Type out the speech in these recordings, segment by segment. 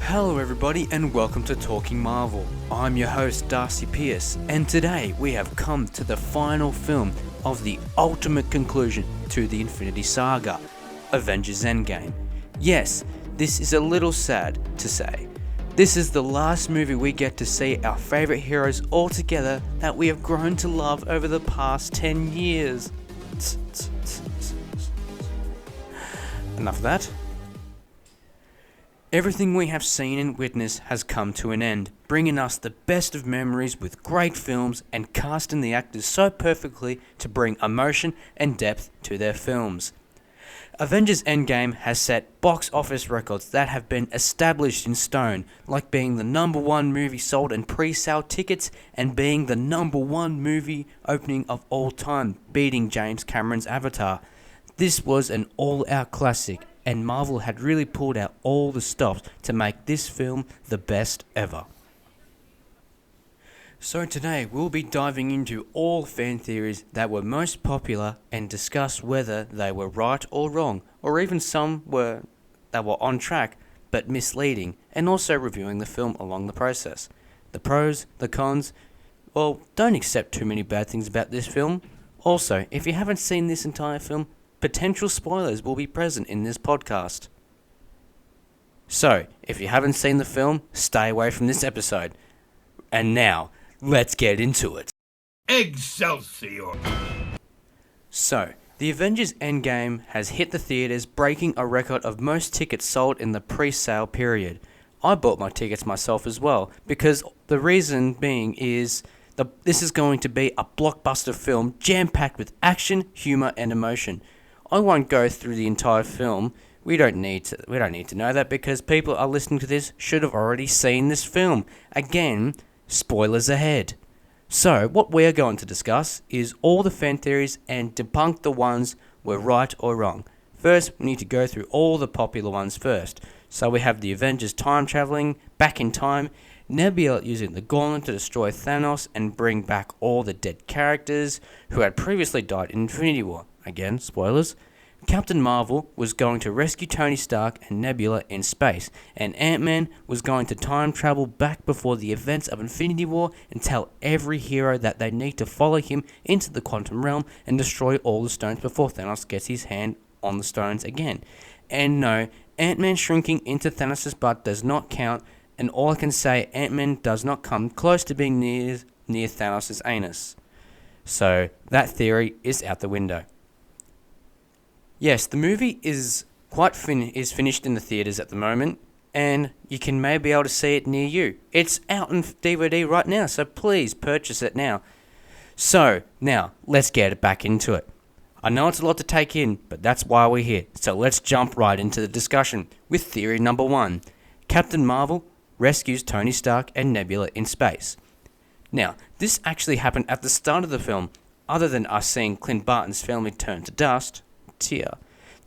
Hello everybody and welcome to Talking Marvel. I'm your host Darcy Pierce, and today we have come to the final film of the ultimate conclusion to the Infinity Saga, Avengers Endgame. Yes, this is a little sad to say. This is the last movie we get to see our favourite heroes all together that we have grown to love over the past 10 years. Enough of that. Everything we have seen and witnessed has come to an end, bringing us the best of memories with great films and casting the actors so perfectly to bring emotion and depth to their films. Avengers Endgame has set box office records that have been established in stone, like being the number one movie sold in pre-sale tickets and being the number one movie opening of all time, beating James Cameron's Avatar. This was an all-out classic, and Marvel had really pulled out all the stops to make this film the best ever. So today we'll be diving into all fan theories that were most popular and discuss whether they were right or wrong, or even some that were on track but misleading, and also reviewing the film along the process. The pros, the cons, well, don't accept too many bad things about this film. Also, if you haven't seen this entire film, potential spoilers will be present in this podcast. So, if you haven't seen the film, stay away from this episode. And now, let's get into it. Excelsior! So, the Avengers Endgame has hit the theaters, breaking a record of most tickets sold in the pre-sale period. I bought my tickets myself as well, because the reason being is this is going to be a blockbuster film jam-packed with action, humour and emotion. I won't go through the entire film. We don't need to know that, because people are listening to this should have already seen this film. Again, spoilers ahead. So, what we are going to discuss is all the fan theories and debunk the ones were right or wrong. First, we need to go through all the popular ones first. So we have the Avengers time travelling back in time, Nebula using the gauntlet to destroy Thanos and bring back all the dead characters who had previously died in Infinity War. Again, spoilers. Captain Marvel was going to rescue Tony Stark and Nebula in space, and Ant-Man was going to time travel back before the events of Infinity War and tell every hero that they need to follow him into the quantum realm and destroy all the stones before Thanos gets his hand on the stones again. And no, Ant-Man shrinking into Thanos' butt does not count, and all I can say, Ant-Man does not come close to being near Thanos' anus. So that theory is out the window. Yes, the movie is finished in the theaters at the moment, and you can maybe be able to see it near you. It's out on DVD right now, so please purchase it now. So, now, let's get back into it. I know it's a lot to take in, but that's why we're here. So let's jump right into the discussion with theory number 1. Captain Marvel rescues Tony Stark and Nebula in space. Now, this actually happened at the start of the film, other than us seeing Clint Barton's family turn to dust.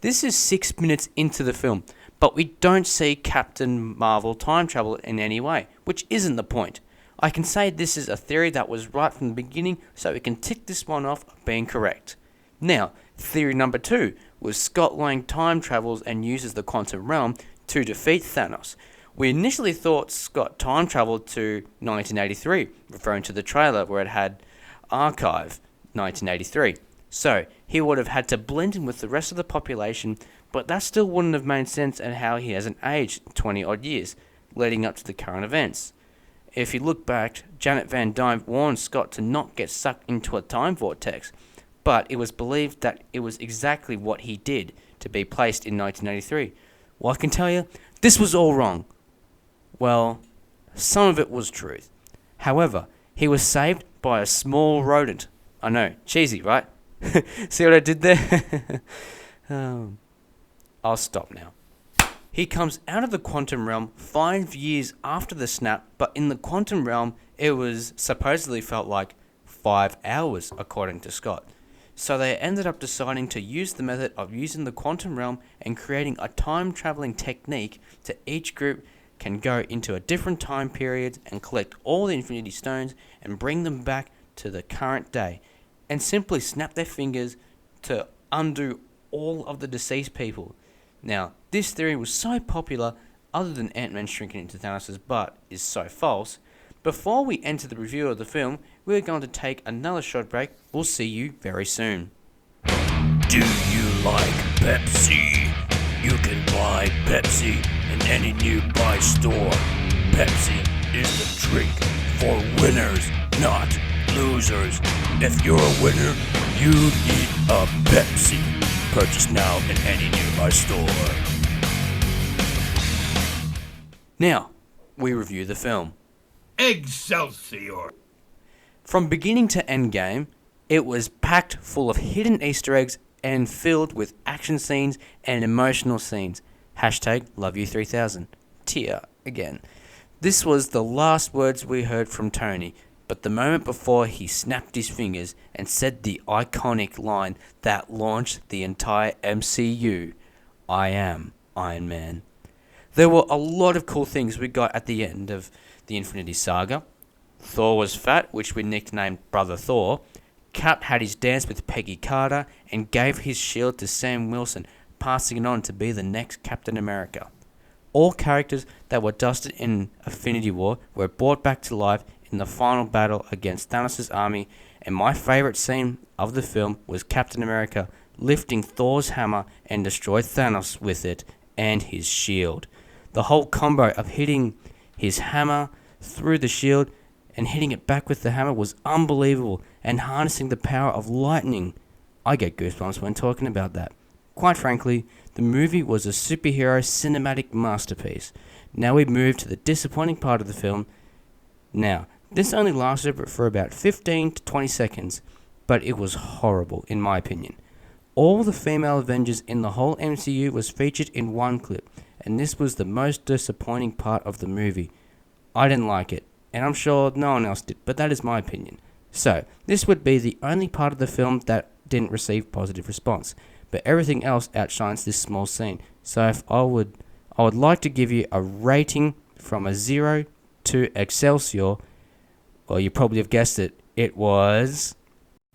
This is 6 minutes into the film, but we don't see Captain Marvel time travel in any way, which isn't the point. I can say this is a theory that was right from the beginning, so we can tick this one off being correct. Now, theory number 2 was Scott Lang time travels and uses the quantum realm to defeat Thanos. We initially thought Scott time traveled to 1983, referring to the trailer where it had Archive 1983. So, he would have had to blend in with the rest of the population, but that still wouldn't have made sense at how he hasn't aged 20 odd years, leading up to the current events. If you look back, Janet Van Dyne warned Scott to not get sucked into a time vortex, but it was believed that it was exactly what he did to be placed in 1983. Well, I can tell you, this was all wrong. Well, some of it was truth. However, he was saved by a small rodent. I know, cheesy, right? See what I did there? I'll stop now. He comes out of the quantum realm 5 years after the snap, but in the quantum realm, it was supposedly felt like 5 hours, according to Scott. So they ended up deciding to use the method of using the quantum realm and creating a time-traveling technique to each group can go into a different time period and collect all the Infinity Stones and bring them back to the current day, and simply snap their fingers to undo all of the deceased people. Now, this theory was so popular, other than Ant-Man shrinking into Thanos' butt, is so false. Before we enter the review of the film, we're going to take another short break. We'll see you very soon. Do you like Pepsi? You can buy Pepsi in any nearby store. Pepsi is the drink for winners, not losers. If you're a winner, you need a Pepsi. Purchase now in any nearby store. Now, we review the film. Excelsior! From beginning to Endgame, it was packed full of hidden Easter eggs and filled with action scenes and emotional scenes. Hashtag LoveYou3000. Tear again. This was the last words we heard from Tony, but the moment before he snapped his fingers and said the iconic line that launched the entire MCU, I am Iron Man. There were a lot of cool things we got at the end of the Infinity Saga. Thor was fat, which we nicknamed Brother Thor. Cap had his dance with Peggy Carter and gave his shield to Sam Wilson, passing it on to be the next Captain America. All characters that were dusted in Infinity War were brought back to life in the final battle against Thanos' army, and my favourite scene of the film was Captain America lifting Thor's hammer and destroy Thanos with it and his shield. The whole combo of hitting his hammer through the shield and hitting it back with the hammer was unbelievable, and harnessing the power of lightning. I get goosebumps when talking about that. Quite frankly, the movie was a superhero cinematic masterpiece. Now we move to the disappointing part of the film. Now, this only lasted for about 15 to 20 seconds, but it was horrible in my opinion. All the female Avengers in the whole MCU was featured in one clip, and this was the most disappointing part of the movie. I didn't like it, and I'm sure no one else did, but that is my opinion. So, this would be the only part of the film that didn't receive positive response, but everything else outshines this small scene. So if I would like to give you a rating from a 0 to Excelsior. Well, you probably have guessed it. It was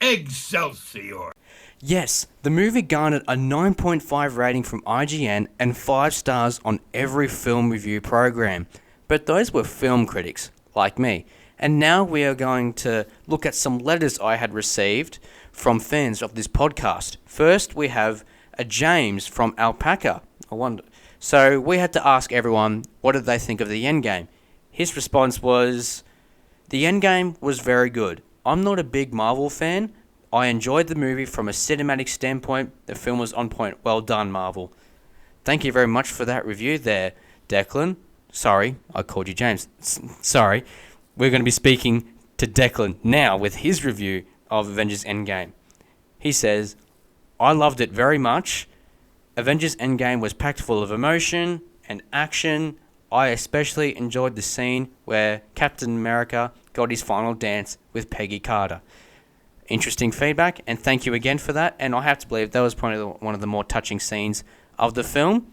Excelsior! Yes, the movie garnered a 9.5 rating from IGN and 5 stars on every film review program. But those were film critics, like me. And now we are going to look at some letters I had received from fans of this podcast. First, we have a James from Alpaca. So we had to ask everyone, what did they think of the Endgame? His response was, the Endgame was very good. I'm not a big Marvel fan. I enjoyed the movie from a cinematic standpoint. The film was on point. Well done, Marvel. Thank you very much for that review there, Declan. Sorry, I called you James. Sorry. We're going to be speaking to Declan now with his review of Avengers Endgame. He says, I loved it very much. Avengers Endgame was packed full of emotion and action. I especially enjoyed the scene where Captain America got his final dance with Peggy Carter. Interesting feedback, and thank you again for that. And I have to believe that was probably one of the more touching scenes of the film.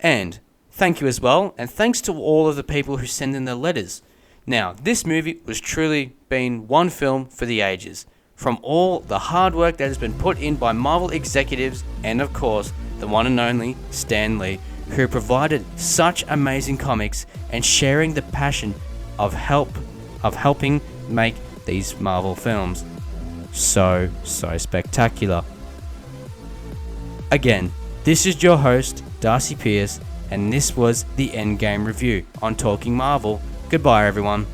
And thank you as well, and thanks to all of the people who send in their letters. Now, this movie was truly been one film for the ages. From all the hard work that has been put in by Marvel executives and, of course, the one and only Stan Lee, who provided such amazing comics and sharing the passion of helping make these Marvel films so spectacular. Again, this is your host, Darcy Pierce, and this was the Endgame review on Talking Marvel. Goodbye, everyone.